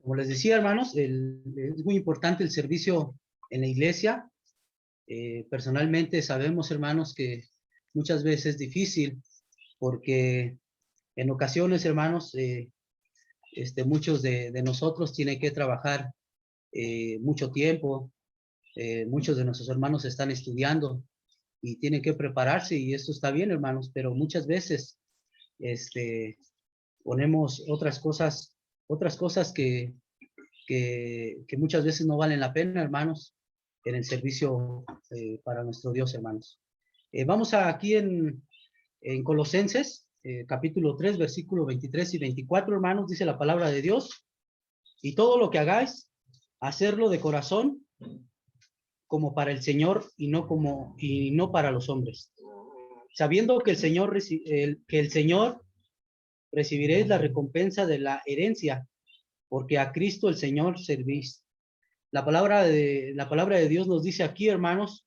Como les decía, hermanos, es muy importante el servicio en la iglesia. Personalmente sabemos, hermanos, que muchas veces es difícil porque en ocasiones, hermanos, muchos de nosotros tienen que trabajar mucho tiempo. Muchos de nuestros hermanos están estudiando y tienen que prepararse, y esto está bien, hermanos, pero muchas veces ponemos otras cosas que muchas veces no valen la pena, hermanos, en el servicio para nuestro Dios, hermanos. Vamos aquí en Colosenses, capítulo 3, versículo 23 y 24, hermanos, dice la palabra de Dios: y todo lo que hagáis, hacerlo de corazón, como para el Señor y no para los hombres, sabiendo que el Señor recibiréis la recompensa de la herencia, porque a Cristo el Señor servís. La palabra de Dios nos dice aquí, hermanos,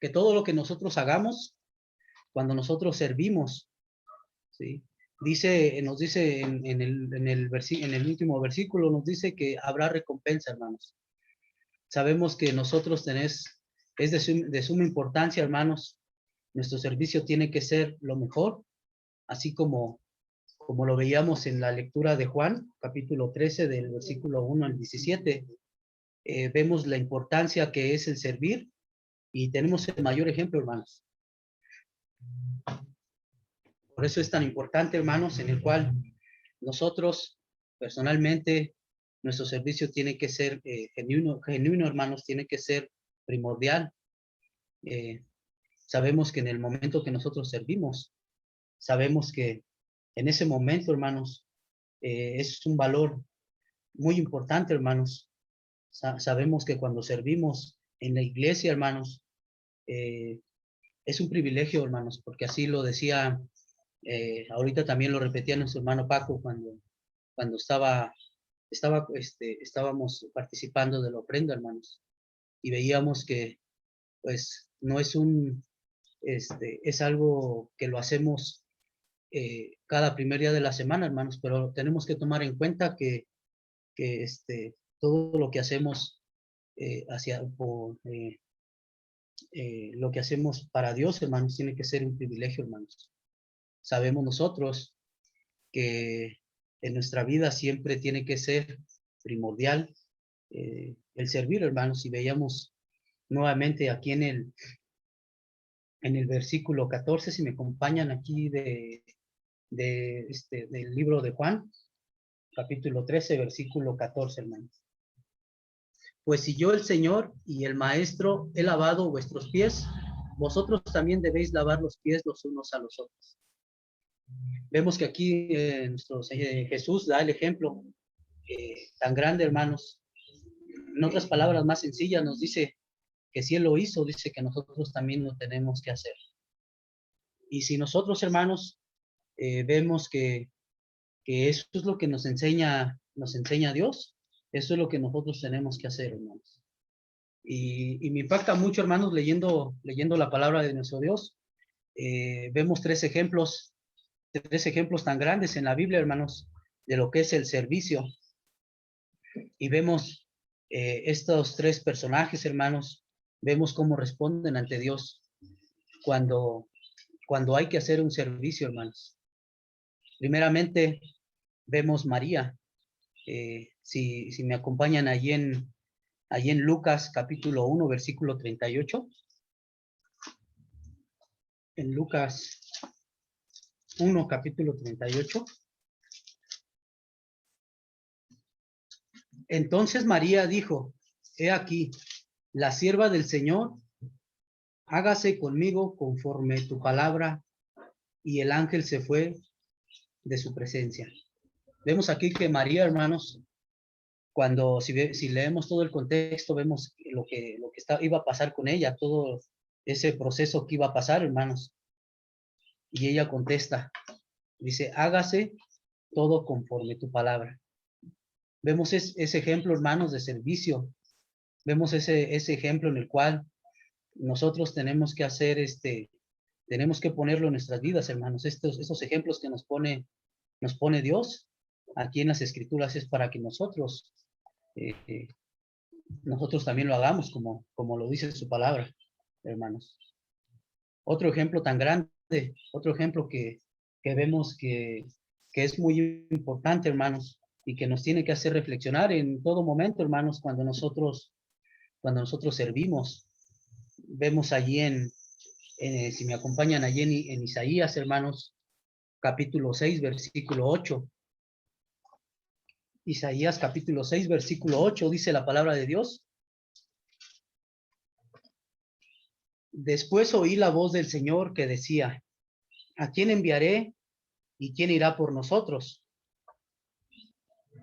que todo lo que nosotros hagamos, cuando nosotros servimos, ¿sí? Nos dice en el último versículo, nos dice que habrá recompensa, hermanos. Sabemos que nosotros es de suma importancia, hermanos. Nuestro servicio tiene que ser lo mejor, así como lo veíamos en la lectura de Juan, capítulo 13, del versículo 1 al 17. Vemos la importancia que es el servir, y tenemos el mayor ejemplo, hermanos. Por eso es tan importante, hermanos, en el cual nosotros, personalmente, nuestro servicio tiene que ser genuino, hermanos, tiene que ser primordial. Sabemos que en el momento que nosotros servimos, sabemos que en ese momento, hermanos, es un valor muy importante, hermanos. Sabemos que cuando servimos en la iglesia, hermanos, es un privilegio, hermanos, porque así lo decía, ahorita también lo repetía nuestro hermano Paco cuando estábamos participando de la ofrenda, hermanos, y veíamos que, pues, no es es algo que lo hacemos cada primer día de la semana, hermanos, pero tenemos que tomar en cuenta que todo lo que hacemos lo que hacemos para Dios, hermanos, tiene que ser un privilegio, hermanos. Sabemos nosotros que en nuestra vida siempre tiene que ser primordial el servir, hermanos. Y veíamos nuevamente aquí en el versículo 14, si me acompañan aquí del libro de Juan, capítulo 13, versículo 14, hermanos. Pues si yo, el Señor y el Maestro, he lavado vuestros pies, vosotros también debéis lavar los pies los unos a los otros. Vemos que aquí Jesús da el ejemplo tan grande, hermanos. En otras palabras más sencillas, nos dice que si Él lo hizo, dice que nosotros también lo tenemos que hacer. Y si nosotros, hermanos, vemos que eso es lo que nos enseña Dios, eso es lo que nosotros tenemos que hacer, hermanos. Y me impacta mucho, hermanos, leyendo la palabra de nuestro Dios. Vemos tres ejemplos tan grandes en la Biblia, hermanos, de lo que es el servicio. Y vemos estos tres personajes, hermanos, vemos cómo responden ante Dios cuando hay que hacer un servicio, hermanos. Primeramente, vemos María. Si me acompañan allí en Lucas capítulo 1, versículo 38. En Lucas 1, capítulo 38. Entonces María dijo: he aquí, la sierva del Señor, hágase conmigo conforme tu palabra. Y el ángel se fue de su presencia. Vemos aquí que María, hermanos, si leemos todo el contexto, vemos lo que iba a pasar con ella, todo ese proceso que iba a pasar, hermanos. Y ella contesta, dice: hágase todo conforme tu palabra. Vemos ese ejemplo, hermanos, de servicio. Vemos ese ejemplo en el cual nosotros tenemos que hacer tenemos que ponerlo en nuestras vidas, hermanos. Esos ejemplos que nos pone Dios, aquí en las Escrituras es para que nosotros, nosotros también lo hagamos como lo dice su palabra, hermanos. Otro ejemplo tan grande, otro ejemplo que vemos que es muy importante, hermanos, y que nos tiene que hacer reflexionar en todo momento, hermanos, cuando nosotros servimos. Vemos allí si me acompañan allí en Isaías, hermanos, capítulo 6, versículo 8. Isaías capítulo 6, versículo 8, dice la palabra de Dios. Después oí la voz del Señor que decía, ¿a quién enviaré y quién irá por nosotros?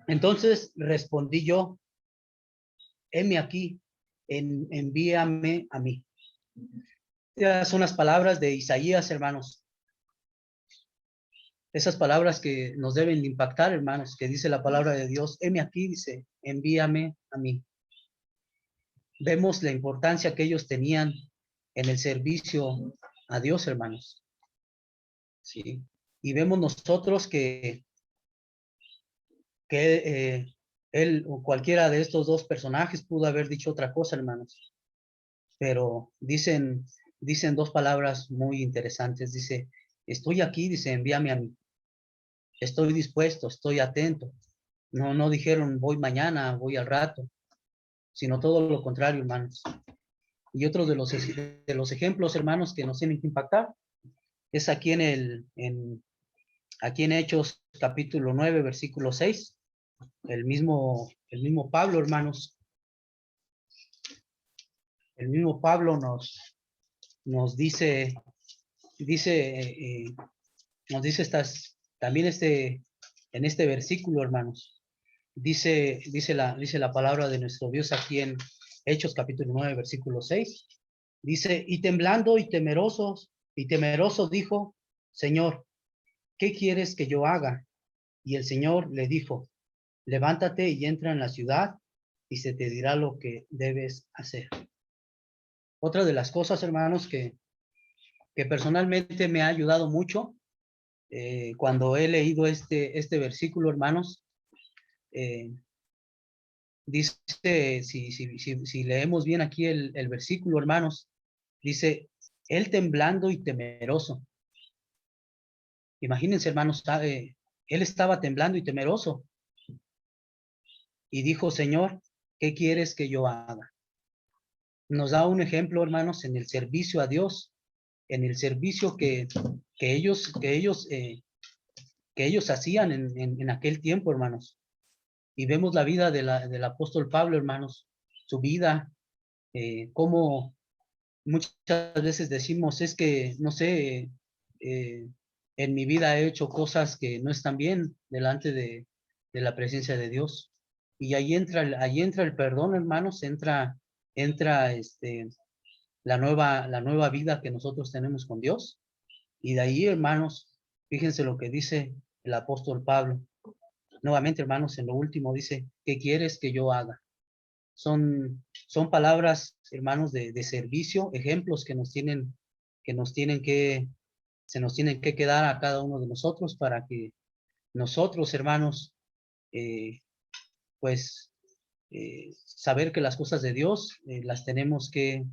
Entonces respondí yo, heme aquí, envíame a mí. Estas son las palabras de Isaías, hermanos. Esas palabras que nos deben impactar, hermanos, que dice la palabra de Dios, heme aquí, dice, envíame a mí. Vemos la importancia que ellos tenían en el servicio a Dios, hermanos. Sí. Y vemos nosotros que él o cualquiera de estos dos personajes pudo haber dicho otra cosa, hermanos. Pero dicen dos palabras muy interesantes. Dice, estoy aquí, dice, envíame a mí. Estoy dispuesto, estoy atento. No dijeron voy mañana, voy al rato, sino todo lo contrario, hermanos. Y otro de los ejemplos, hermanos, que nos tienen que impactar es aquí aquí en Hechos capítulo 9, versículo 6. El mismo Pablo, hermanos. El mismo Pablo nos dice también en este versículo, hermanos. Dice la palabra de nuestro Dios aquí en Hechos capítulo 9, versículo 6. Dice, y temblando y temeroso dijo, Señor, ¿qué quieres que yo haga? Y el Señor le dijo, levántate y entra en la ciudad y se te dirá lo que debes hacer. Otra de las cosas, hermanos, que personalmente me ha ayudado mucho cuando he leído este versículo, hermanos, dice, si leemos bien aquí el versículo, hermanos, dice, él temblando y temeroso. Imagínense, hermanos, él estaba temblando y temeroso. Y dijo, Señor, ¿qué quieres que yo haga? Nos da un ejemplo, hermanos, en el servicio a Dios, en el servicio que ellos hacían en aquel tiempo, hermanos. Y vemos la vida del apóstol Pablo, hermanos, su vida, como muchas veces decimos, es que, no sé, en mi vida he hecho cosas que no están bien delante de la presencia de Dios. Y ahí entra el perdón, hermanos, entra la nueva vida que nosotros tenemos con Dios. Y de ahí, hermanos, fíjense lo que dice el apóstol Pablo. Nuevamente, hermanos, en lo último dice, ¿qué quieres que yo haga? Son palabras, hermanos, de servicio, ejemplos que se nos tienen que quedar a cada uno de nosotros para que nosotros, hermanos, pues, saber que las cosas de Dios las tenemos que,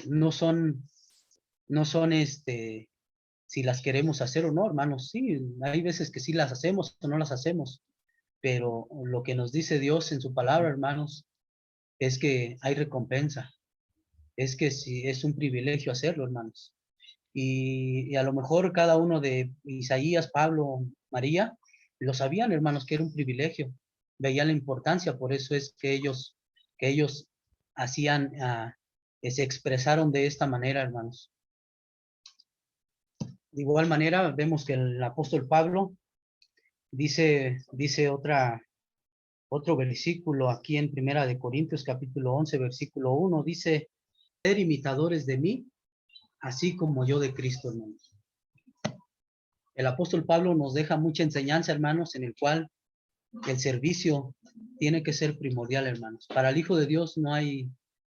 no son, si las queremos hacer o no, hermanos, sí, hay veces que sí las hacemos o no las hacemos, pero lo que nos dice Dios en su palabra, hermanos, es que hay recompensa, es que sí, es un privilegio hacerlo, hermanos. Y a lo mejor cada uno de Isaías, Pablo, María, lo sabían, hermanos, que era un privilegio, veían la importancia, por eso es que ellos hacían, se expresaron de esta manera, hermanos. De igual manera, vemos que el apóstol Pablo dice otro versículo aquí en Primera de Corintios, capítulo 11, versículo 1, dice, ser imitadores de mí, así como yo de Cristo, hermanos. El apóstol Pablo nos deja mucha enseñanza, hermanos, en el cual el servicio tiene que ser primordial, hermanos. Para el Hijo de Dios no hay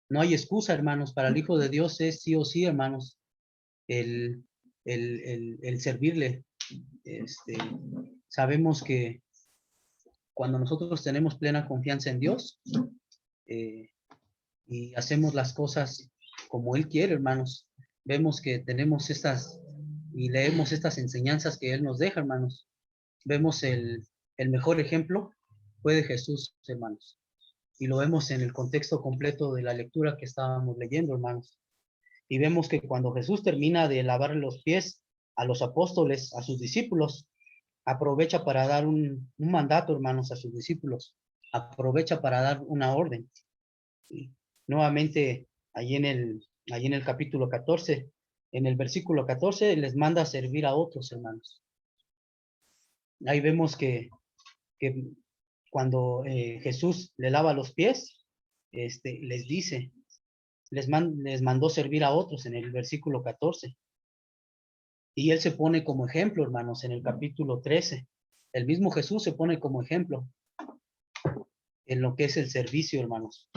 excusa, hermanos. Para el Hijo de Dios es sí o sí, hermanos, el servirle. Sabemos que cuando nosotros tenemos plena confianza en Dios y hacemos las cosas como Él quiere, hermanos, vemos que tenemos estas y leemos estas enseñanzas que Él nos deja, hermanos. Vemos el mejor ejemplo fue de Jesús, hermanos. Y lo vemos en el contexto completo de la lectura que estábamos leyendo, hermanos. Y vemos que cuando Jesús termina de lavar los pies a los apóstoles, a sus discípulos, aprovecha para dar un mandato, hermanos, a sus discípulos. Aprovecha para dar una orden. Y nuevamente, allí en el capítulo 14, en el versículo 14, les manda a servir a otros, hermanos. Ahí vemos que cuando Jesús le lava los pies, les dice, les mandó servir a otros en el versículo 14. Y Él se pone como ejemplo, hermanos, en el capítulo 13. El mismo Jesús se pone como ejemplo en lo que es el servicio, hermanos.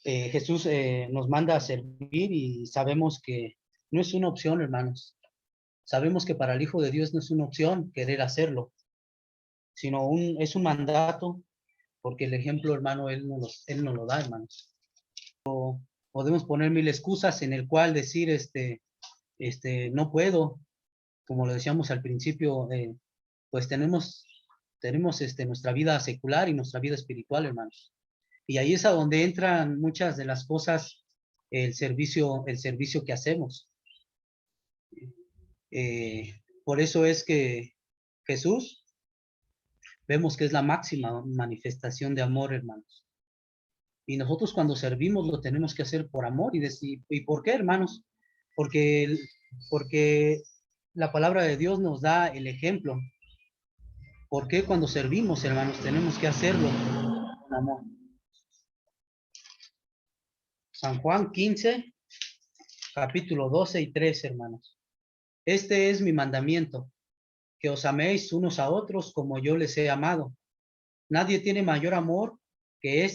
Jesús nos manda a servir y sabemos que no es una opción, hermanos. Sabemos que para el Hijo de Dios no es una opción querer hacerlo, sino es un mandato, porque el ejemplo, hermano, Él nos lo da, hermanos. Podemos poner mil excusas en el cual decir, no puedo, como lo decíamos al principio, pues tenemos nuestra vida secular y nuestra vida espiritual, hermanos. Y ahí es a donde entran muchas de las cosas, el servicio que hacemos. Por eso es que Jesús, vemos que es la máxima manifestación de amor, hermanos. Y nosotros cuando servimos lo tenemos que hacer por amor. ¿Y por qué, hermanos? Porque la palabra de Dios nos da el ejemplo. ¿Por qué cuando servimos, hermanos, tenemos que hacerlo con amor? San Juan 15, capítulo 12 y 13, hermanos. Este es mi mandamiento, que os améis unos a otros como yo les he amado. Nadie tiene mayor amor que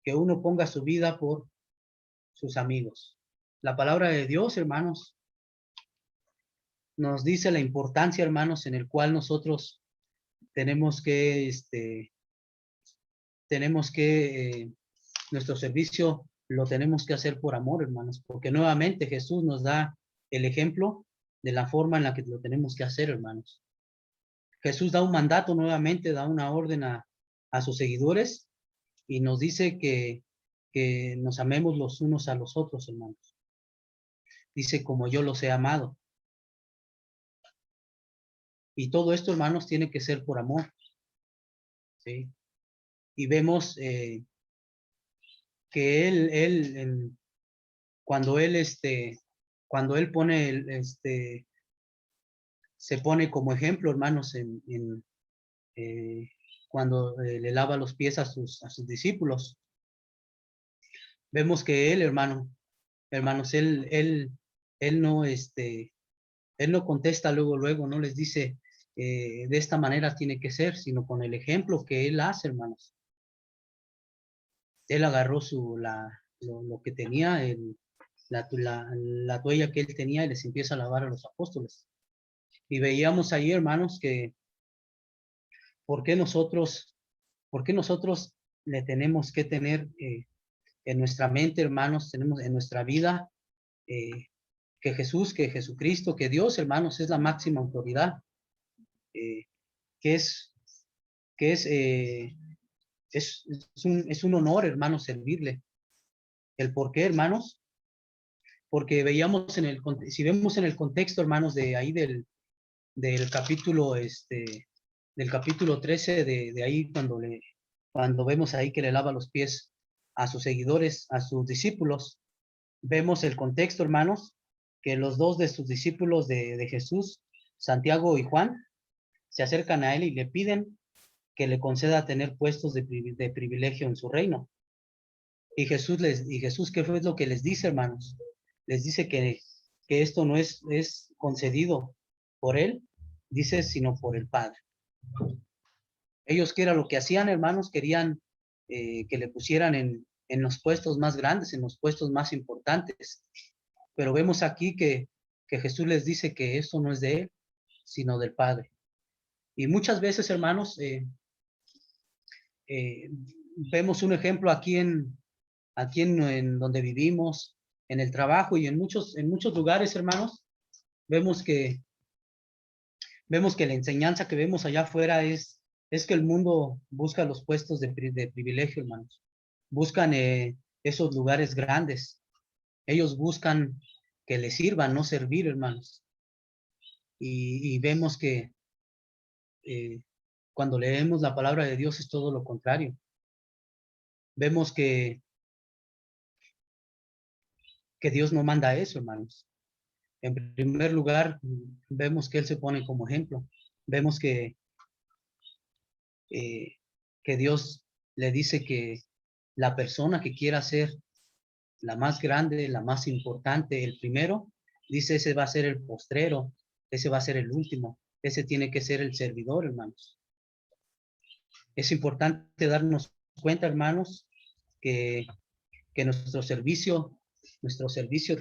que uno ponga su vida por sus amigos. La palabra de Dios, hermanos, nos dice la importancia, hermanos, en el cual nosotros tenemos que, nuestro servicio lo tenemos que hacer por amor, hermanos, porque nuevamente Jesús nos da el ejemplo de la forma en la que lo tenemos que hacer, hermanos. Jesús da un mandato nuevamente, da una orden a sus seguidores y nos dice que nos amemos los unos a los otros, hermanos. Dice, como yo los he amado. Y todo esto, hermanos, tiene que ser por amor. ¿Sí? Y vemos que cuando él pone, se pone como ejemplo, hermanos, cuando le lava los pies a sus discípulos. Vemos que él, hermanos, él no contesta luego, no les dice, de esta manera tiene que ser, sino con el ejemplo que él hace, hermanos. Él agarró lo que tenía, la toalla que él tenía y les empieza a lavar a los apóstoles. Y veíamos ahí, hermanos, que ¿por qué nosotros le tenemos que tener en nuestra mente, hermanos, tenemos en nuestra vida que Jesucristo, que Dios, hermanos, es la máxima autoridad, que es un honor, hermanos, servirle. ¿El por qué, hermanos? Porque veíamos si vemos en el contexto, hermanos, de ahí del capítulo, del capítulo 13, de ahí cuando vemos ahí que le lava los pies a sus seguidores, a sus discípulos, vemos el contexto, hermanos, que los dos de sus discípulos de Jesús, Santiago y Juan, se acercan a él y le piden que le conceda tener puestos de privilegio en su reino. Y Jesús, ¿qué fue lo que les dice, hermanos? Les dice que esto no es concedido por él, dice, sino por el Padre. Ellos, ¿qué era lo que hacían, hermanos? Querían que le pusieran en los puestos más grandes, en los puestos más importantes. Pero vemos aquí que Jesús les dice que esto no es de él, sino del Padre. Y muchas veces, hermanos, vemos un ejemplo aquí en donde vivimos, en el trabajo y en muchos lugares, hermanos, vemos que la enseñanza que vemos allá afuera es que el mundo busca los puestos de privilegio, hermanos. Buscan esos lugares grandes. Ellos buscan que les sirvan, no servir, hermanos. Y vemos que cuando leemos la palabra de Dios es todo lo contrario. Vemos que Dios no manda eso, hermanos. En primer lugar, vemos que Él se pone como ejemplo. Vemos que Dios le dice que la persona que quiera ser la más grande, la más importante, el primero, dice ese va a ser el postrero, ese va a ser el último, ese tiene que ser el servidor, hermanos. Es importante darnos cuenta, hermanos, que nuestro servicio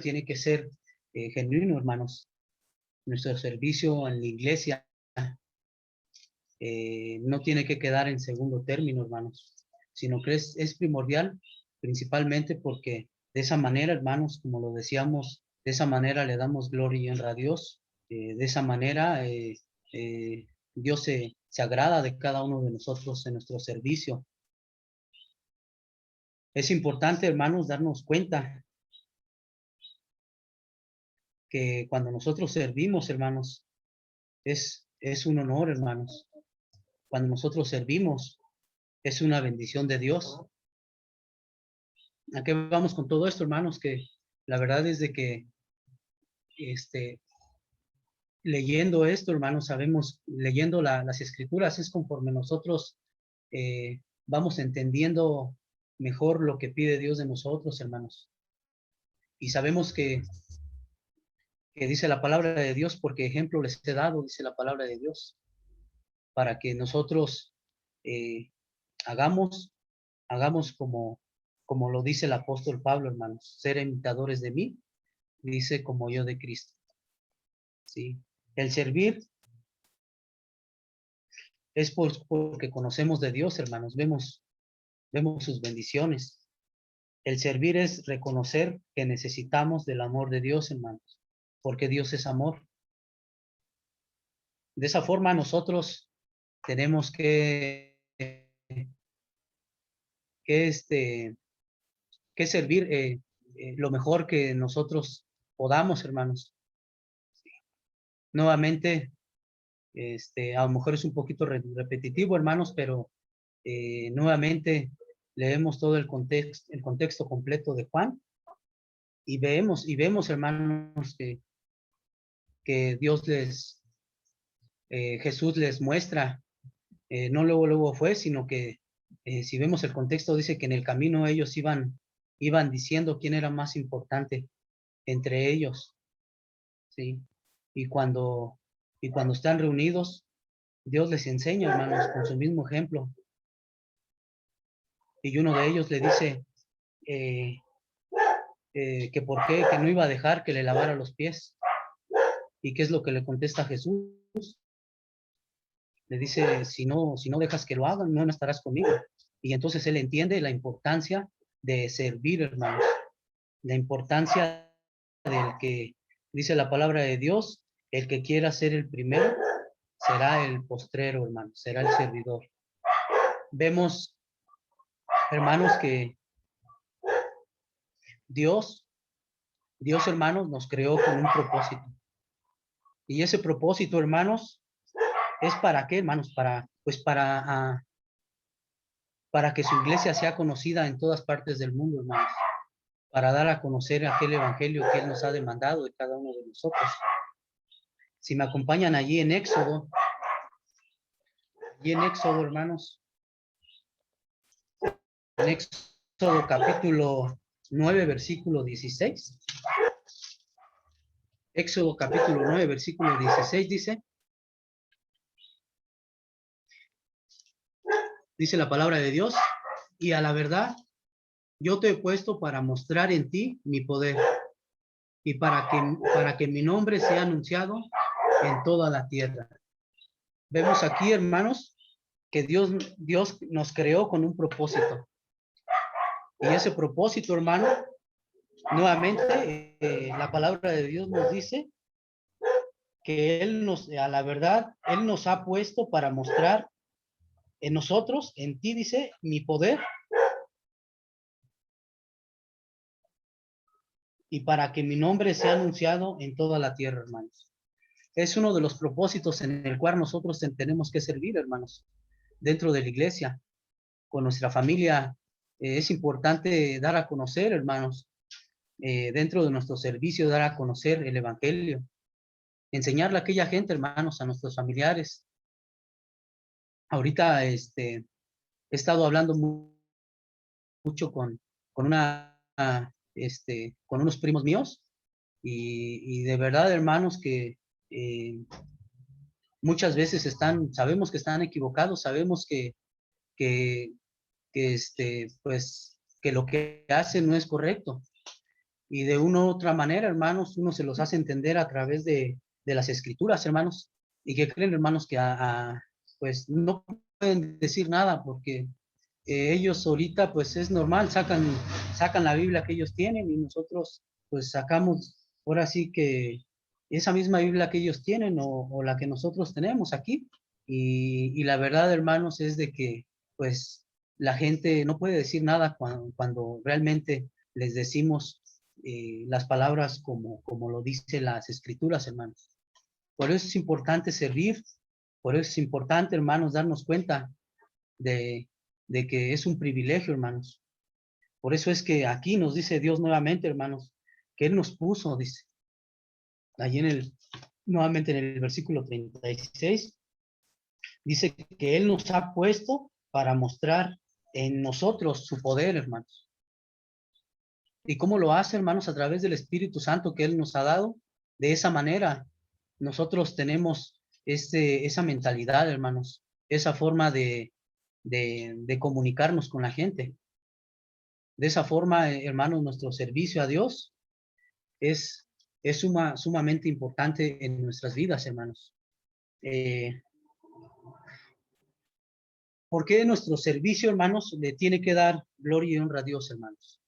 tiene que ser genuino, hermanos. Nuestro servicio en la iglesia no tiene que quedar en segundo término, hermanos, sino que es primordial, principalmente porque de esa manera, hermanos, como lo decíamos, de esa manera le damos gloria y honra a Dios. De esa manera Dios se agrada de cada uno de nosotros en nuestro servicio. Es importante, hermanos, darnos cuenta que cuando nosotros servimos, hermanos, es un honor, hermanos. Cuando nosotros servimos, es una bendición de Dios. ¿A qué vamos con todo esto, hermanos? Que la verdad es de que leyendo esto, hermanos, sabemos, leyendo las escrituras, es conforme nosotros vamos entendiendo mejor lo que pide Dios de nosotros, hermanos. Y sabemos que dice la palabra de Dios, porque ejemplo les he dado, dice la palabra de Dios, para que nosotros hagamos como lo dice el apóstol Pablo, hermanos, ser imitadores de mí, dice como yo de Cristo. ¿Sí? El servir es porque conocemos de Dios, hermanos, vemos sus bendiciones. El servir es reconocer que necesitamos del amor de Dios, hermanos, porque Dios es amor. De esa forma nosotros tenemos que servir lo mejor que nosotros podamos, hermanos. Nuevamente, a lo mejor es un poquito repetitivo, hermanos, pero nuevamente leemos todo el contexto completo de Juan y vemos, hermanos, que Dios Jesús les muestra, no luego fue, sino que si vemos el contexto, dice que en el camino ellos iban diciendo quién era más importante entre ellos, ¿sí? Y cuando están reunidos, Dios les enseña, hermanos, con su mismo ejemplo. Y uno de ellos le dice que por qué, que no iba a dejar que le lavara los pies. ¿Y qué es lo que le contesta Jesús? Le dice, si no dejas que lo hagan, no estarás conmigo. Y entonces él entiende la importancia de servir, hermanos. La importancia del que, dice la palabra de Dios, el que quiera ser el primero, será el postrero, hermano, será el servidor. Vemos, hermanos, que Dios, hermanos, nos creó con un propósito. Y ese propósito, hermanos, ¿es para qué, hermanos? Para que su iglesia sea conocida en todas partes del mundo, hermanos. Para dar a conocer aquel evangelio que Él nos ha demandado de cada uno de nosotros. Si me acompañan allí en Éxodo, hermanos, en Éxodo capítulo 9, versículo 16. Éxodo capítulo 9, versículo 16 dice la palabra de Dios, y a la verdad, yo te he puesto para mostrar en ti mi poder, y para que mi nombre sea anunciado en toda la tierra. Vemos aquí, hermanos, que Dios nos creó con un propósito. Y ese propósito, hermano, nuevamente, la palabra de Dios nos dice que a la verdad, Él nos ha puesto para mostrar en nosotros, en ti, dice, mi poder, y para que mi nombre sea anunciado en toda la tierra, hermanos. Es uno de los propósitos en el cual nosotros tenemos que servir, hermanos, dentro de la iglesia, con nuestra familia. Es importante dar a conocer, hermanos, dentro de nuestro servicio, dar a conocer el evangelio, enseñarle a aquella gente, hermanos, a nuestros familiares. Ahorita, he estado hablando mucho con con unos primos míos, y de verdad, hermanos, que muchas veces sabemos que están equivocados, sabemos que, pues, que lo que hacen no es correcto. Y de una u otra manera, hermanos, uno se los hace entender a través de las escrituras, hermanos, y que creen, hermanos, que pues no pueden decir nada porque ellos ahorita, pues es normal, sacan la Biblia que ellos tienen, y nosotros pues sacamos ahora sí que esa misma Biblia que ellos tienen, o la que nosotros tenemos aquí. Y la verdad, hermanos, es de que pues la gente no puede decir nada cuando realmente les decimos las palabras como lo dicen las escrituras, hermanos. Por eso es importante servir, por eso es importante, hermanos, darnos cuenta de, de que es un privilegio, hermanos. Por eso es que aquí nos dice Dios nuevamente, hermanos, que Él nos puso, dice, allí nuevamente en el versículo 36, dice que Él nos ha puesto para mostrar en nosotros su poder, hermanos. ¿Y cómo lo hace, hermanos? A través del Espíritu Santo que Él nos ha dado. De esa manera, nosotros tenemos esa mentalidad, hermanos, esa forma de comunicarnos con la gente. De esa forma, hermanos, nuestro servicio a Dios es, es sumamente importante en nuestras vidas, hermanos. ¿Por qué nuestro servicio, hermanos, le tiene que dar gloria y honra a Dios, hermanos?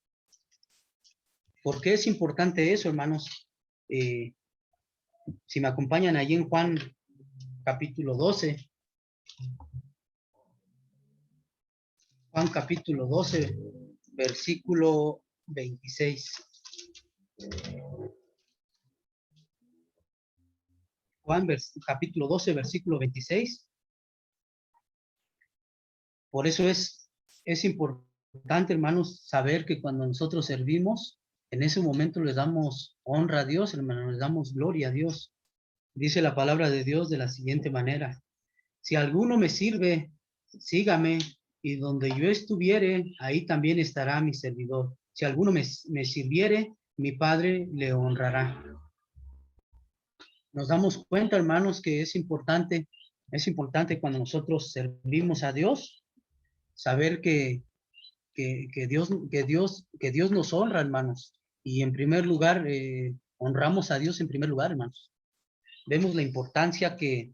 ¿Por qué es importante eso, hermanos? Si me acompañan allí en Juan capítulo 12, Juan capítulo 12, versículo 26. Juan capítulo 12, versículo 26. Por eso es importante, hermanos, saber que cuando nosotros servimos, en ese momento le damos honra a Dios, hermanos, le damos gloria a Dios. Dice la palabra de Dios de la siguiente manera: si alguno me sirve, sígame, y donde yo estuviere, ahí también estará mi servidor. Si alguno me sirviere, mi Padre le honrará. Nos damos cuenta, hermanos, que es importante cuando nosotros servimos a Dios, saber que Dios nos honra, hermanos. Y en primer lugar, honramos a Dios en primer lugar, hermanos. Vemos la importancia que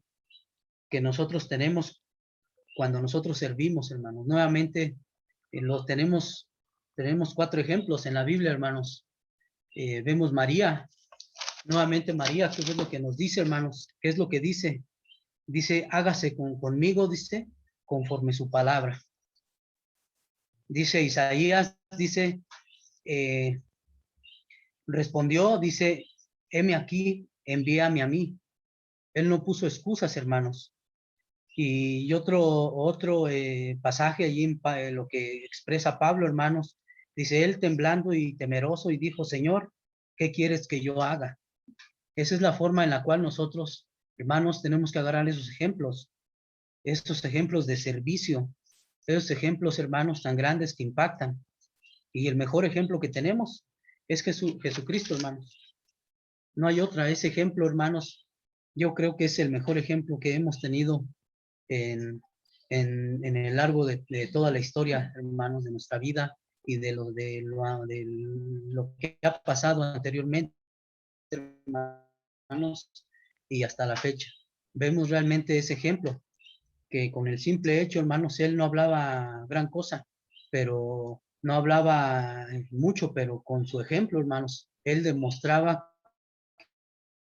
nosotros tenemos cuando nosotros servimos, hermanos. Nuevamente, tenemos 4 ejemplos en la Biblia, hermanos. Vemos María, nuevamente María, ¿qué es lo que nos dice, hermanos? ¿Qué es lo que dice? Dice, hágase conmigo, dice, conforme su palabra. Dice Isaías, dice, respondió, dice, heme aquí, envíame a mí. Él no puso excusas, hermanos. Y otro pasaje allí en lo que expresa Pablo, hermanos, dice él temblando y temeroso, y dijo, Señor, ¿qué quieres que yo haga? Esa es la forma en la cual nosotros, hermanos, tenemos que agarrar esos ejemplos de servicio, esos ejemplos, hermanos, tan grandes que impactan. Y el mejor ejemplo que tenemos es Jesucristo, hermanos. No hay otra. Ese ejemplo, hermanos, yo creo que es el mejor ejemplo que hemos tenido en, en el largo de toda la historia, hermanos, de nuestra vida, y de lo que ha pasado anteriormente, hermanos, y hasta la fecha. vemos realmente ese ejemplo, que con el simple hecho, hermanos, él no hablaba gran cosa, pero no hablaba mucho, pero con su ejemplo, hermanos, él demostraba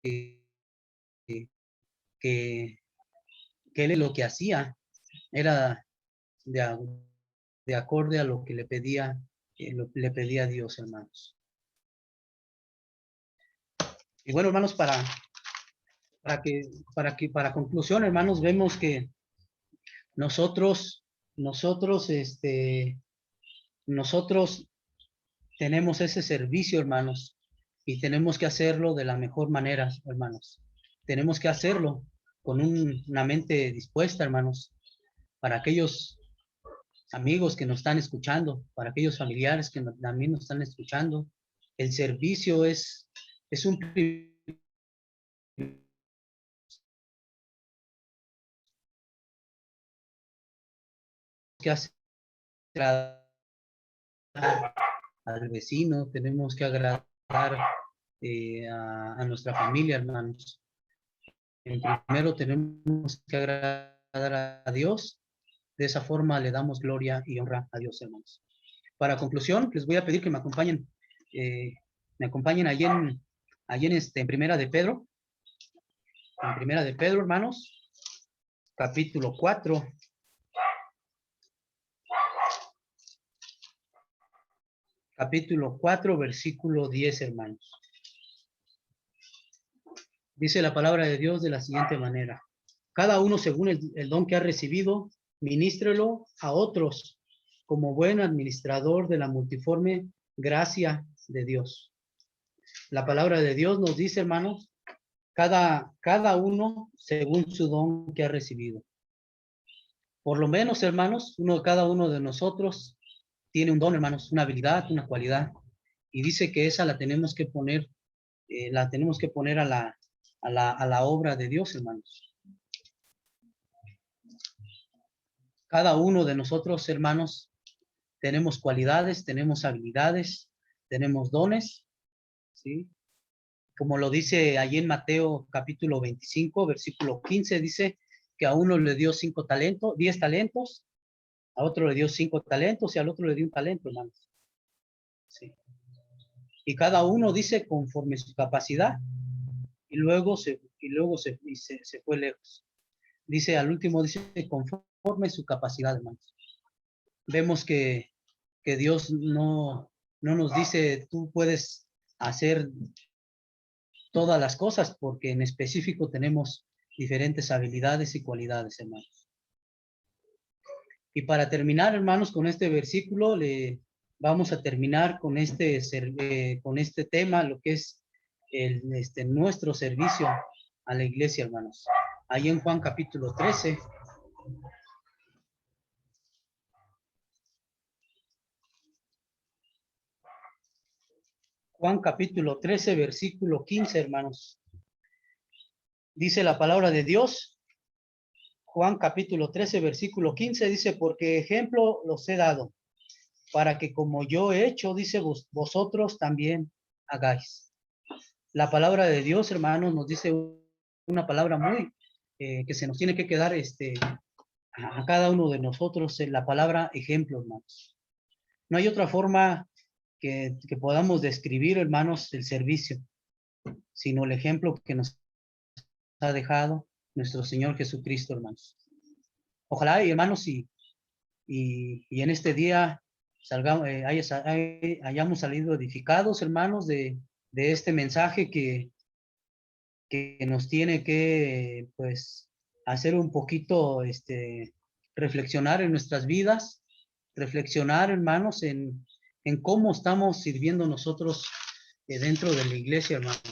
que, que, que él lo que hacía era de, de acorde a lo que le pedía a Dios, hermanos. Y bueno, hermanos, para conclusión, hermanos, vemos que nosotros, nosotros, nosotros tenemos ese servicio, hermanos, y tenemos que hacerlo de la mejor manera, hermanos. Tenemos que hacerlo con una mente dispuesta, hermanos, para aquellos amigos que nos están escuchando, para aquellos familiares que también nos están escuchando. El servicio es un privilegio que hacer al vecino, tenemos que agradar a nuestra familia, hermanos. Primero tenemos que agradar a Dios. De esa forma le damos gloria y honra a Dios, hermanos. Para conclusión, les voy a pedir que me acompañen allí en Primera de Pedro. En Primera de Pedro, hermanos, capítulo 4. Capítulo 4, versículo 10, hermanos. Dice la palabra de Dios de la siguiente manera: cada uno según el don que ha recibido, ministrelo a otros como buen administrador de la multiforme gracia de Dios. La palabra de Dios nos dice, hermanos, cada uno según su don que ha recibido. Por lo menos, hermanos, cada uno de nosotros tiene un don, hermanos, una habilidad, una cualidad. Y dice que esa la tenemos que poner a la obra de Dios, hermanos. Cada uno de nosotros, hermanos, tenemos cualidades, tenemos habilidades, tenemos dones, ¿sí? Como lo dice allí en Mateo capítulo 25, versículo 15, dice que a uno le dio 10 talentos, a otro le dio 5 talentos y al otro le dio un talento, hermanos. Sí. Y cada uno dice conforme su capacidad y luego se fue lejos. Dice, al último dice conforme su capacidad, hermanos. Vemos que Dios no nos dice tú puedes hacer todas las cosas, porque en específico tenemos diferentes habilidades y cualidades, hermanos. Y para terminar, hermanos, con este versículo, vamos a terminar con este tema, lo que es nuestro servicio a la iglesia, hermanos. Ahí en Juan capítulo 13. Juan capítulo 13, versículo 15, hermanos. Dice la palabra de Dios. Juan capítulo 13, versículo 15 dice, porque ejemplo los he dado, para que como yo he hecho, dice, vosotros también hagáis. La palabra de Dios, hermanos, nos dice una palabra muy que se nos tiene que quedar a cada uno de nosotros, en la palabra ejemplo, hermanos. No hay otra forma que podamos describir, hermanos, el servicio, sino el ejemplo que nos ha dejado nuestro Señor Jesucristo, hermanos. Ojalá, hermanos, y en este día hayamos salido edificados, hermanos, de este mensaje que nos tiene que, pues, hacer un poquito, reflexionar en nuestras vidas, reflexionar, hermanos, en cómo estamos sirviendo nosotros dentro de la iglesia, hermanos.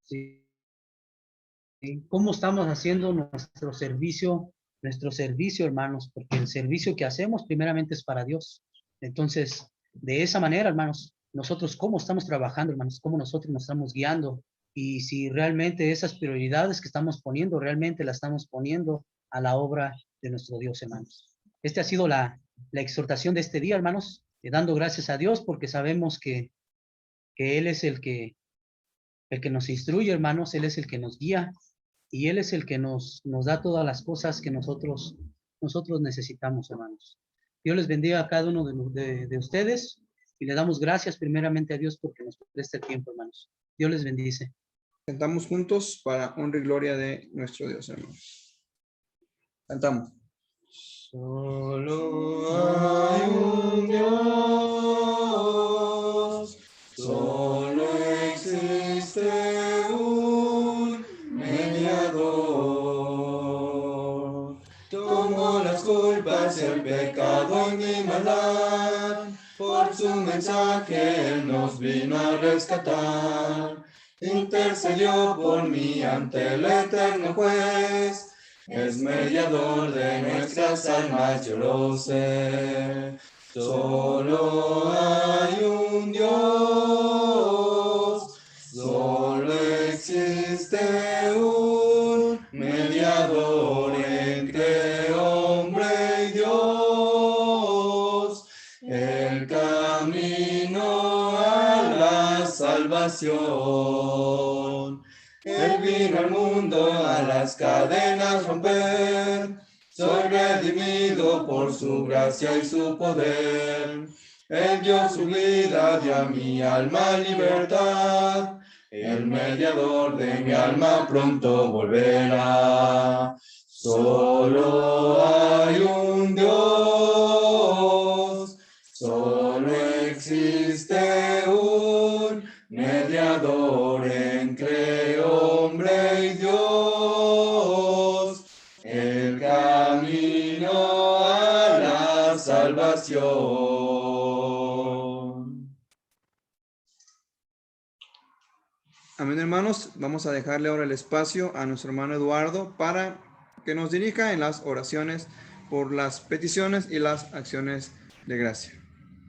¿Sí? ¿Cómo estamos haciendo nuestro servicio, hermanos? Porque el servicio que hacemos primeramente es para Dios. Entonces, de esa manera, hermanos, nosotros cómo estamos trabajando, hermanos, cómo nosotros nos estamos guiando y si realmente esas prioridades que estamos poniendo, realmente las estamos poniendo a la obra de nuestro Dios, hermanos. Esta ha sido la exhortación de este día, hermanos, dando gracias a Dios porque sabemos que Él es el que nos instruye, hermanos, Él es el que nos guía Y Él es el que nos da todas las cosas que nosotros necesitamos, hermanos. Dios les bendiga a cada uno de ustedes y le damos gracias primeramente a Dios porque nos presta el tiempo, hermanos. Dios les bendice. Cantamos juntos para honra y gloria de nuestro Dios, hermanos. Cantamos. Solo hay un Dios, solo existe un mediador. Tomó las culpas y el pecado y mi maldad, por su mensaje Él nos vino a rescatar. Intercedió por mí ante el eterno juez, es mediador de nuestras almas, yo lo sé. Solo hay un Dios, solo existe un mediador entre hombre y Dios, el camino a la salvación. Él vino al mundo a las cadenas romper, soy redimido por su gracia y su poder. Él dio su vida, dio a mi alma libertad, el mediador de mi alma pronto volverá. Solo hay un Dios, solo existe un mediador entre hombre y Dios, el camino a la salvación. Amén, hermanos. Vamos a dejarle ahora el espacio a nuestro hermano Eduardo para que nos dirija en las oraciones por las peticiones y las acciones de gracia.